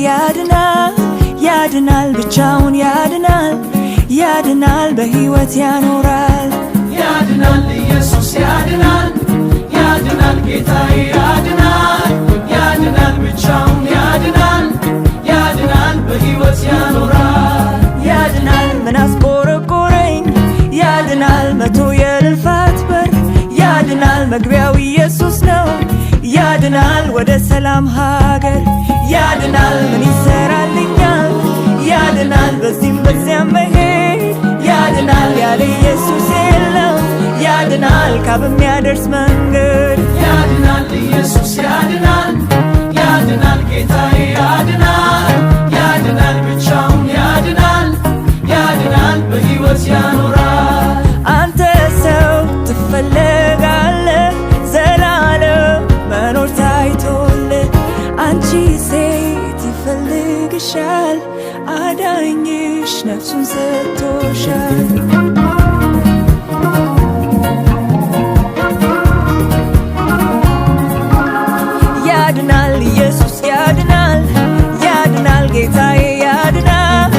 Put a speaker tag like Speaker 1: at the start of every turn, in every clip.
Speaker 1: ያድናል ያድናል ብቻውን ያድናል ያድናል በሕይወት ያኖራል
Speaker 2: ያድናል ኢየሱስ ያድናል ያድናል ጌታዬ ያድናል ያድናል ብቻውን ያድናል ያድናል በሕይወት ያኖራል
Speaker 1: ያድናል ምን አስቆረቆረኝ ያድናል መቶ የልፋት በር ያድናል መግቢያው ኢየሱስ ነው ያድናል ወደ ሰላም ሀገር ያድናል ምን ይሰራልኛል ያድናል በዚህም በዚያም መሄድ ያድናል ያለ ኢየሱስ የለም ያድናል ካብ የሚያደርስ መንገድ
Speaker 2: ያድናል ኢየሱስ ያድናል ያድናል ጌታዬ ያድናል ያድናል ብቻውን ያድናል ያድናል በሕይወት ያኖራል
Speaker 1: አንተ ሰው ትፈለጋለህ ዘላለም መኖር ታይቶልህ አንቺ ሴት ይፈልግሻል አዳኝሽ ነፍሱን ሰጥቶሻል ያድናል ኢየሱስ ያድናል ያድናል ጌታዬ ያድናል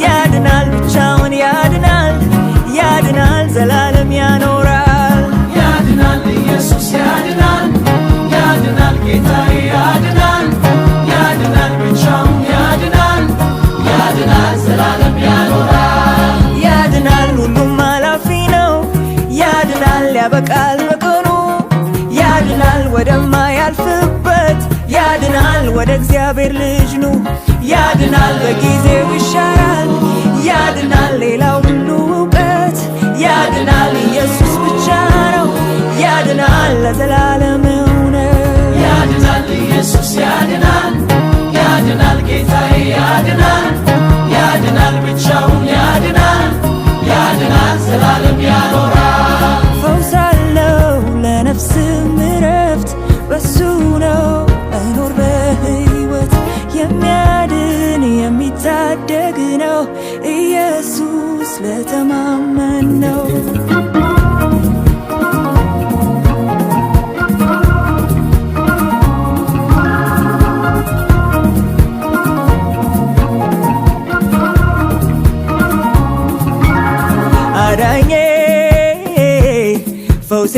Speaker 1: ያድናል ብቻውን ያድናል ያድናል ዘላለም ያኖራል
Speaker 2: ያድናል ኢየሱስ ያድናል ያድናል ጌታዬ ያድናል ያድናል ብቻውን ያድናል ያድናል ዘላለም ያኖራል
Speaker 1: ያድናል ሁሉም አላፊ ነው ያድናል ያበቃል በቀኑ ያድናል ወደማያልፍበት ያድናል ወደ እግዚአብሔር ልጅ ኑ ያድናል በጊዜው ይሻራል ያድናል ሌላው ሁሉ እውቀት ያድናል ኢየሱስ ብቻ ነው ያድናል ለዘላለም እውነት
Speaker 2: ያድናል ኢየሱስ ያድናል ያድናል ጌታዬ ያድናል ያድናል ብቻውን ያድናል ያድናል ዘላለም ያኖራል
Speaker 1: ፈውስ አለው ለነፍስም እረፍት በሱ ነው መኖር በሕይወት የሚያድን የሚታደግ ነው ኢየሱስ ለተማመን ነው አዳኜ ፈውሴ